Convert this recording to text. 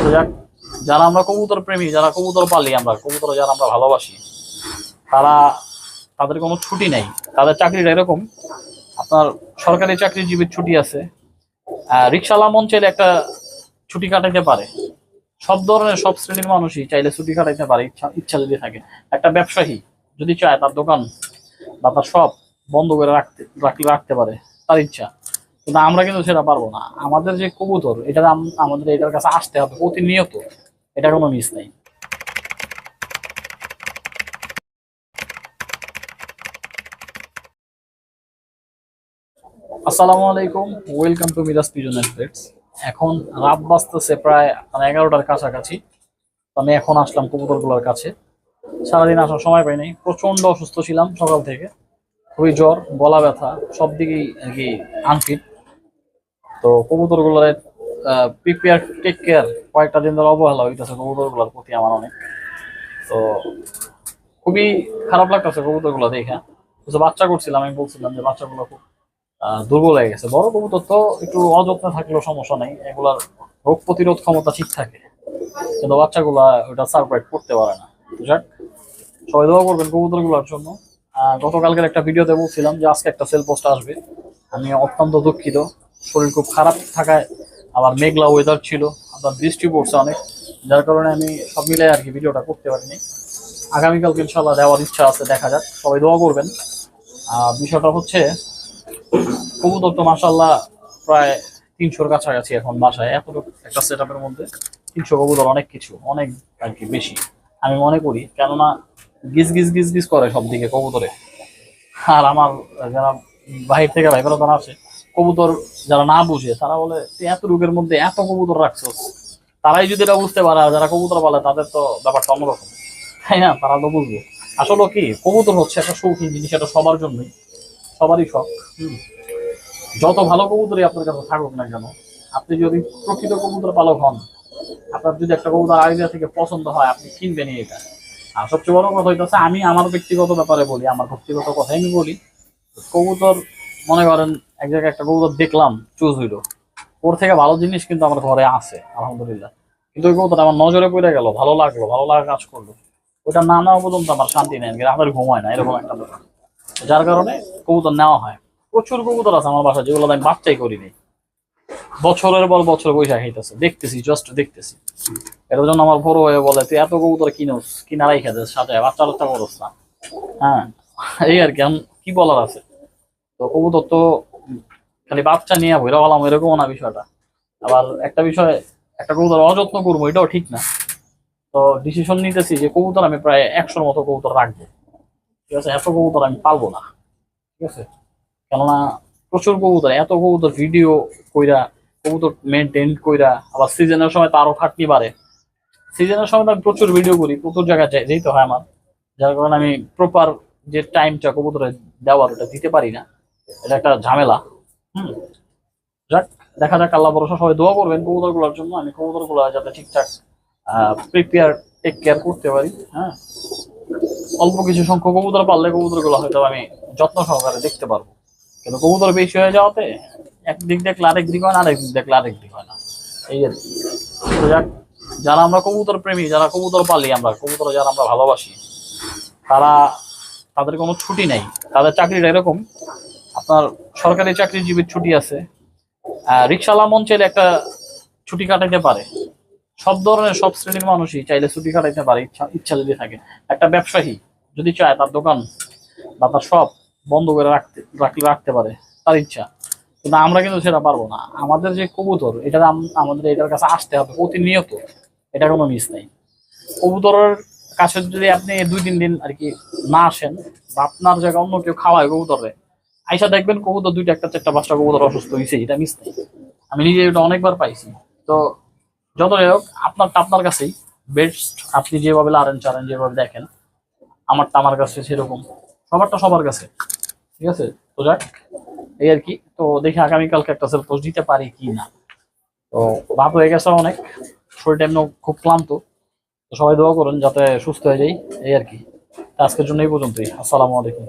তো যাক, যারা আমরা কবুতর প্রেমী, যারা কবুতর পালি, আমরা কবুতর যারা আমরা ভালোবাসি, তারা তাদের কোনো ছুটি নেই। তাদের চাকরিটা এরকম, আপনার সরকারি চাকরিজীবীর ছুটি আছে, রিক্সাওয়ালা মন চাইলে একটা ছুটি কাটাইতে পারে। সব ধরনের সব শ্রেণীর মানুষই চাইলে ছুটি কাটাইতে পারে, ইচ্ছা ইচ্ছা যদি থাকে। একটা ব্যবসায়ী যদি চায় তার দোকান বা তার সব বন্ধ করে রাখতে পারে, তার ইচ্ছা। কিন্তু আমরা কিন্তু সেটা পারবো না। আমাদের যে কবুতর, এটা আমাদের এটার কাছে আসতে হবে প্রতিনিয়ত, এটা কোনো মিস নেই। আসসালামু আলাইকুম, welcome to Miraj pigeon and pets. এখন রাত বাজতেছে প্রায় 11টার কাছাকাছি। তো আমি এখন আসলাম কবুতরগুলোর কাছে। সারাদিন আসার সময় পাই নাই, প্রচন্ড অসুস্থ ছিলাম সকাল থেকে। খুবই জ্বর, গলা ব্যথা, সব দিকেই আর কি আনফিট। তো কবুতরগুলোর প্রিপেয়ার, টেক কেয়ার, কয়েকটা দিন ধরে অবহেলা হইতেছে কবুতরগুলোর প্রতি আমার অনেক। তো খুবই খারাপ লাগতেছে কবুতরগুলো দেখে। কিছু বাচ্চা করছিলাম, আমি বলছিলাম যে বাচ্চাগুলো খুব দুর্বল হয়ে গেছে। বড় কবুতর তো একটু অযত্নে থাকলেও সমস্যা নেই, এগুলার রোগ প্রতিরোধ ক্ষমতা ঠিক থাকে, কিন্তু বাচ্চাগুলা ওটা সারভাইভ করতে পারে না। যাক, সবাই দোয়া করবেন কবুতরগুলোর জন্য। গতকালকের একটা ভিডিওতে বলছিলাম যে আজকে একটা সেল পোস্ট আসবে। আমি অত্যন্ত দুঃখিত, শরীর খুব খারাপ থাকায়, আবার মেঘলা ওয়েদার ছিল, আবার বৃষ্টি পড়ছে অনেক, যার কারণে আমি সব মিলাই আর কি ভিডিওটা করতে পারিনি। আগামীকালকে ইনশাল্লাহ দেওয়ার ইচ্ছা আছে, দেখা যাক, সবাই দোয়া করবেন। বিষয়টা হচ্ছে, কবুতর তো মাসাল্লাহ প্রায় 300-র কাছাকাছি এখন বাসায়। এতটুকু একটা সেট আপের মধ্যে 300 কবুতর অনেক কিছু, অনেক আর কি বেশি আমি মনে করি। কেননা গিজ গিজ গিজ গিজ করে সব দিকে কবুতরে। আর আমার যারা বাহির থেকে ভাই বেড়াতে আসে, কবুতর যারা না বুঝে, তারা বলে তুই এত রোগের মধ্যে এত কবুতর রাখছস। তারাই যদি এটা বুঝতে পারে, আর যারা কবুতর পালে তাদের তো ব্যাপারটা অন্যরকম, তাই না? তারা তো বুঝবে। আসলে কি, কবুতর হচ্ছে একটা শৌখিন জিনিস, এটা সবার জন্যই, সবারই শখ। যত ভালো কবুতরই আপনার কাছে থাকুক না কেন, আপনি যদি প্রকৃত কবুতর পালক হন, আপনার যদি একটা কবুতর আইডিয়া থেকে পছন্দ হয়, আপনি কিনবেনই এটা। আর সবচেয়ে বড় কথা হইতেছে, আমি আমার ব্যক্তিগত ব্যাপারে বলি, আমার ব্যক্তিগত কথাই আমি বলি। কবুতর, মনে করেন এক জায়গায় একটা কবুতর দেখলাম, চুজ হইলো, ওর থেকে ভালো জিনিস কিন্তু আমার ঘরে আছে আলহামদুলিল্লাহ। কিন্তু ওই কবুতর আমার নজরে পড়ে গেল, ভালো লাগলো, ভালো লাগা কাজ করলো, ওটা না নেওয়া পর্যন্ত আমার শান্তি নেই, রাতের ঘুমায় না, এরকম একটা ব্যাপার। যার কারণে কবুতর নেওয়া হয়। প্রচুর কবুতর আছে আমার বাসায় যেগুলো আমি বাচ্চাই করিনি, বছরের পর বছর বৈশাখ খাইতেছে, দেখতেছি, জাস্ট দেখতেছি। এটার জন্য আমার বড় হয়ে বলে তুই এত কবুতর কিনোস, কিনা রাইখা দেস, সাথে বাচ্চা বাচ্চা করস না। হ্যাঁ, এই আর কি, কি বলার আছে। তো কবুতর তো খালি বাচ্চা নিয়ে বইরা বললাম এরকমও না বিষয়টা। আবার একটা বিষয়, একটা কবুতর অযত্ন করবো এটাও ঠিক না। তো ডিসিশন নিতেছি যে কবুতর আমি প্রায় 100-র মতো কবুতর রাখবো। ঠিক আছে, এত কবুতর আমি পালবো না। ঠিক আছে, কেননা প্রচুর কবুতর, এত কবুতর ভিডিও কইরা, কবুতর মেনটেন কইরা, আবার সিজনের সময় তো আরো খাটনি বাড়ে। সিজনের সময় তো আমি প্রচুর ভিডিও করি, প্রচুর জায়গায় যেতে হয় আমার, যার কারণে আমি প্রপার যে টাইমটা কবুতরে দেওয়ার ওটা দিতে পারি না। এটা একটা ঝামেলা। হুম, যাক, দেখা যাক, আল্লাহ ভরসা, সবাই দোয়া করবেন কবুতর গুলোর জন্য, আমি কবুতর গুলো যাতে ঠিকঠাক প্রিপেয়ার, টেক কেয়ার করতে পারি। হ্যাঁ, অল্প কিছু সংখ্যক কবুতর পারলে কবুতর গুলো হয়তো আমি যত্ন সহকারে দেখতে পারবো। কিন্তু কবুতর বেশি হয়ে যাওয়াতে একদিক দেখলে আরেক দিক হয় না, আরেক দিক দেখলে আরেক দিক হয় না, এই আর কি। তো যাক, যারা আমরা কবুতর প্রেমী, যারা কবুতর পালি, আমরা কবুতর যারা আমরা ভালোবাসি, তারা তাদের কোনো ছুটি নেই। তাদের চাকরিটা এরকম, আপনার সরকারি চাকরিজীবীর ছুটি আছে, রিক্সাওয়ালা মন চাইলে একটা ছুটি কাটাইতে পারে। সব ধরনের সব শ্রেণীর মানুষই চাইলে ছুটি কাটাইতে পারে, ইচ্ছা ইচ্ছা যদি থাকে। একটা ব্যবসায়ী যদি চায় তার দোকান বা তার সব বন্ধ করে রাখতে পারে, তার ইচ্ছা। কিন্তু আমরা কিন্তু সেটা পারবো না। আমাদের যে কবুতর, এটা আমাদের এটার কাছে আসতে হবে প্রতিনিয়ত, এটা কোনো মিস নেই। কবুতরের কাছে যদি আপনি 2-3 দিন আর কি না আসেন, বা আপনার জায়গায় অন্য কেউ খাওয়ায় কবুতরে, আইসা দেখবেন কবুতর 2টা, 1টা, 4টা, 5টা কবুতর অসুস্থ হয়েছে, এটা মিস নেই। আমি নিজে এটা অনেকবার পাইছি। তো যতই হোক, আপনারটা আপনার কাছেই বেস্ট। আপনি যেভাবে লারেন চারেন, যেভাবে দেখেন, আমারটা আমার কাছে সেরকম, সবারটা সবার কাছে। ঠিক আছে, তো যাক, এই আর কি। তো দেখি আগামীকালকে একটা সেল পোস্ট দিতে পারি কি না। তো রাত হয়ে গেছে অনেক, শরীরটা এমনি খুব ক্লান্ত। তো সবাই দোয়া করুন যাতে সুস্থ হয়ে যাই, এই আর কি। আজকের জন্য এই পর্যন্তই। আসসালামু আলাইকুম।